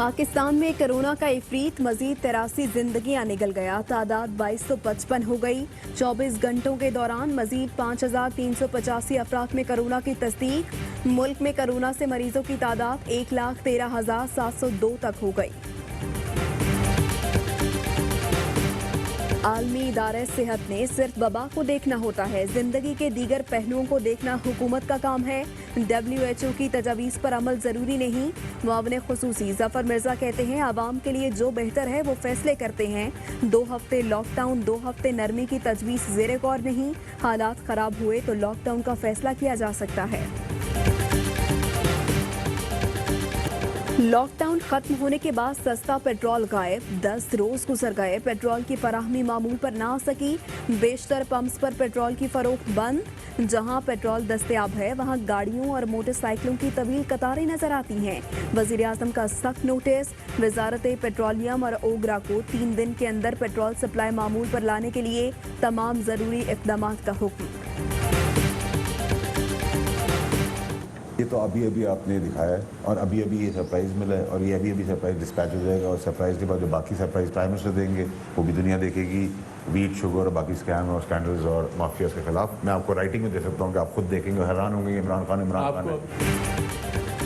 पाकिस्तान में कोरोना का इफरीत मजीद 83 जिंदगियां निगल गया। तादाद 2255 हो गई। 24 घंटों के दौरान मजीद 5385 अफराद में कोरोना की तस्दीक। मुल्क में कोरोना से मरीजों की तादाद 1,13,702 तक हो गई। आलमी इदारे सेहत ने सिर्फ वबा को देखना होता है, जिंदगी के दीगर पहलुओं को देखना हुकूमत का काम है। WHO की तजावीज़ पर अमल जरूरी नहीं। मुआविन खुसूसी जफर मिर्जा कहते हैं, आवाम के लिए जो बेहतर है वो फैसले करते हैं। 2 हफ्ते लॉकडाउन, 2 हफ्ते नरमी की तजवीज़ ज़ेरे गौर नहीं। हालात खराब हुए तो लॉकडाउन का फैसला किया जा सकता है। लॉकडाउन खत्म होने के बाद सस्ता पेट्रोल गायब। 10 रोज गुजर गए, पेट्रोल की फराहमी मामूल पर ना आ सकी। बेशतर पंप्स पर पेट्रोल की फरोख्त बंद। जहां पेट्रोल दस्तयाब है वहां गाड़ियों और मोटरसाइकिलों की तवील कतारें नजर आती हैं। वजीर आजम का सख्त नोटिस। वजारत पेट्रोलियम और ओगरा को 3 दिन के अंदर पेट्रोल सप्लाई मामूल पर लाने के लिए तमाम जरूरी इक़दाम का हुक्म। ये तो अभी अभी आपने दिखाया है और अभी अभी ये सरप्राइज मिला है और ये अभी अभी सरप्राइज डिस्पैच हो जाएगा और सरप्राइज के बाद जो बाकी सरप्राइज प्राइम मिनिस्टर देंगे वो भी दुनिया देखेगी। वीट, शुगर और बाकी स्कैम और स्कैंडल्स और माफियाज के खिलाफ मैं आपको राइटिंग में दे सकता हूँ कि आप खुद देखेंगे, हैरान होंगे। इमरान खान है।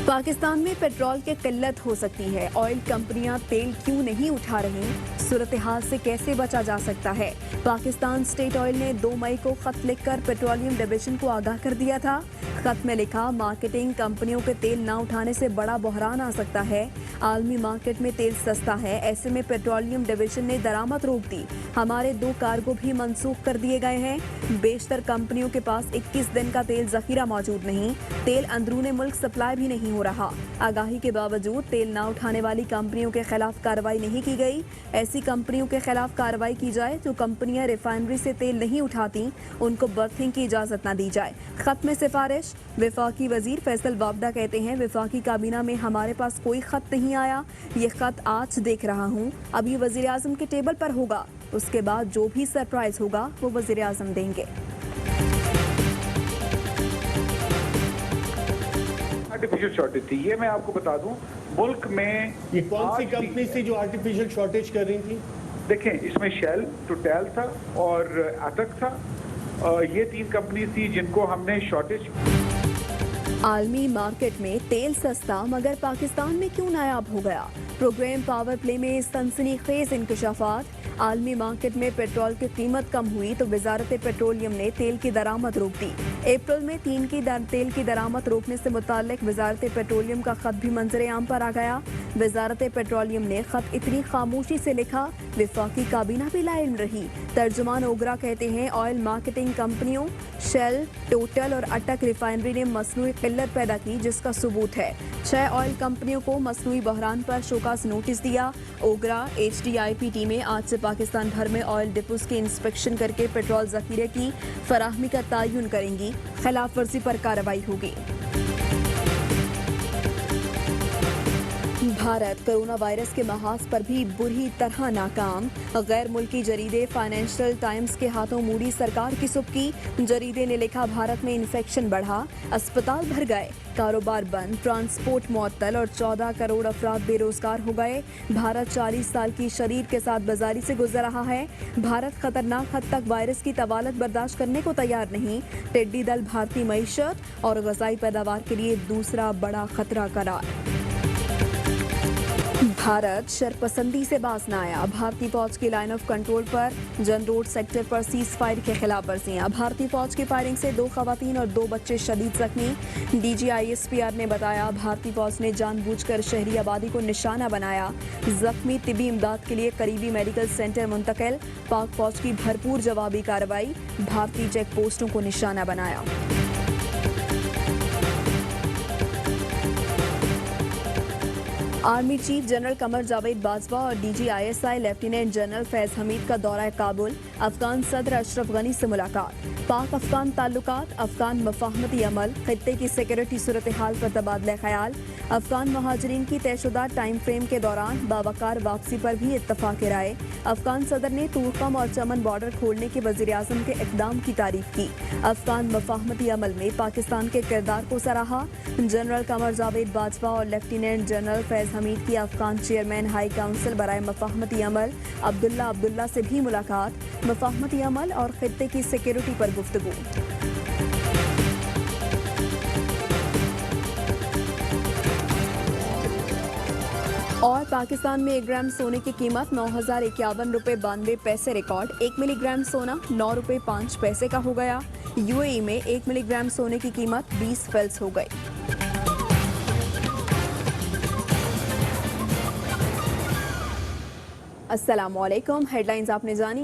पाकिस्तान में पेट्रोल की किल्लत हो सकती है। ऑयल कंपनियां तेल क्यों नहीं उठा रही? सूरत हाल से कैसे बचा जा सकता है? पाकिस्तान स्टेट ऑयल ने 2 मई को खत लिखकर पेट्रोलियम डिवीजन को आगाह कर दिया था। खत में लिखा, मार्केटिंग कंपनियों के तेल ना उठाने से बड़ा बहरान आ सकता है। आलमी मार्केट में तेल सस्ता है, ऐसे में पेट्रोलियम डिवीजन ने दरामद रोक दी। हमारे 2 कार्गो भी मंसूख कर दिए गए हैं। बेशतर कंपनियों के पास 21 दिन का तेल जखीरा मौजूद नहीं। तेल अंदरूने मुल्क सप्लाई भी नहीं हो रहा। आगाही के बावजूद तेल ना उठाने वाली कंपनियों के खिलाफ कार्रवाई नहीं की गई। ऐसी कंपनियों के खिलाफ कार्रवाई की जाए जो कंपनियां रिफाइनरी से तेल नहीं उठाती, उनको बर्थिंग की इजाजत न दी जाए। खत में सिफारिश। वफाकी वजीर फैसल वाबदा कहते हैं, वफाकी काबीना में हमारे पास कोई खत नहीं आया। ये खत आज देख रहा हूँ, अभी वजीर आजम के टेबल पर होगा। उसके बाद जो भी सरप्राइज होगा वो वजीर आजम देंगे। आर्टिफिशियल शॉर्टेज थी, ये मैं आपको बता दूं। मुल्क में ये कौन सी कंपनी थी जो आर्टिफिशियल शॉर्टेज कर रही थी? देखें, इसमें शेल, टोटल था और एटक था। ये 3 कंपनी थी जिनको हमने शॉर्टेज। आलमी मार्केट में तेल सस्ता मगर पाकिस्तान में क्यों नायाब हो गया? प्रोग्राम पावर प्ले में सनसनीखेज इंकशाफात। आलमी मार्केट में पेट्रोल की कीमत कम हुई तो वजारत पेट्रोलियम ने तेल की दरामद रोक दी। अप्रैल में तेल की दरामद रोकने से मुताल्लिक वजारत पेट्रोलियम का खत भी मंजर आम पर आ गया। वजारत पेट्रोलियम ने खत इतनी खामोशी से लिखा, वफाकी काबीना भी लाइल्म रही। तर्जुमान ओगरा कहते हैं, ऑयल मार्केटिंग कंपनियों शेल, टोटल और अटक रिफाइनरी ने मसनूई किल्लत पैदा की, जिसका सबूत है। 6 ऑयल कंपनियों को मसनूई बहरान पर शोकास नोटिस दिया। ओगरा HDIP टीमें आज से पाकिस्तान भर में ऑयल डिपोज की इंस्पेक्शन करके पेट्रोल जखीरे की फराहमी का तयन करेंगी। खिलाफ वर्जी पर कार्रवाई होगी। भारत कोरोना वायरस के महाज पर भी बुरी तरह नाकाम। गैर मुल्की जरीदे फाइनेंशियल टाइम्स के हाथों मूडी सरकार की सुबकी। जरीदे ने लिखा, भारत में इन्फेक्शन बढ़ा, अस्पताल भर गए, कारोबार बंद, ट्रांसपोर्ट मुअत्तल और 14 करोड़ अफराद बेरोजगार हो गए। भारत 40 साल की शरीर के साथ बाजारी से गुजर रहा है। भारत खतरनाक हद तक वायरस की तवालत बर्दाश्त करने को तैयार नहीं। टिड्डी दल भारतीय मईशत और गजाई पैदावार के लिए दूसरा बड़ा खतरा करार। भारत शरपसंदी से बाज न आया। भारतीय फौज की लाइन ऑफ कंट्रोल पर जन रोड सेक्टर पर सीज फायर के खिलाफ वर्जियां। भारतीय फौज की फायरिंग से 2 खवातीन और 2 बच्चे शदीद जख्मी। DG ISPR ने बताया, भारतीय फौज ने जानबूझकर शहरी आबादी को निशाना बनाया। जख्मी तिबी इमदाद के लिए करीबी मेडिकल सेंटर मुंतकिल। पाक फौज की भरपूर जवाबी कार्रवाई, भारतीय चेक पोस्टों को निशाना बनाया। Army chief general Qamar Javed Bajwa और DG ISI lieutenant general Faiz Hamid का दौरा काबुल। अफगान सदर अशरफ गनी से मुलाकात। पाक अफगान ताल्लुकात, अफगान मफाहमती अमल, खित्ते की सिक्योरिटी सूरत हाल पर तबादला ख्याल। अफगान महाजरीन की तयशुदा टाइम फ्रेम के दौरान बावकार वापसी पर भी इत्तफाक राय। अफगान सदर ने तूरकम और चमन बॉर्डर खोलने के वज़ीर आज़म के इक़दाम की तारीफ की। अफगान मफाहमती अमल में पाकिस्तान के किरदार को सराहा। जनरल कमर जावेद बाजवा और लेफ्टिनेंट जनरल फैज हमीद की अफगान चेयरमैन हाई काउंसिल बराए मफाहमती अमल अब्दुल्ला से भी मुलाकात, मफाहमती अमल और खित्ते की सिक्योरिटी पर गुफ्तगू। और पाकिस्तान में 1 ग्राम सोने की कीमत 9,051 रुपये 92 पैसे रिकॉर्ड। 1 मिलीग्राम सोना 9 रुपये 5 पैसे का हो गया। यूएई में 1 मिलीग्राम सोने की कीमत 20 फेल्स हो गई। अस्सलामुअलैकुम, हेडलाइंस आपने जानी।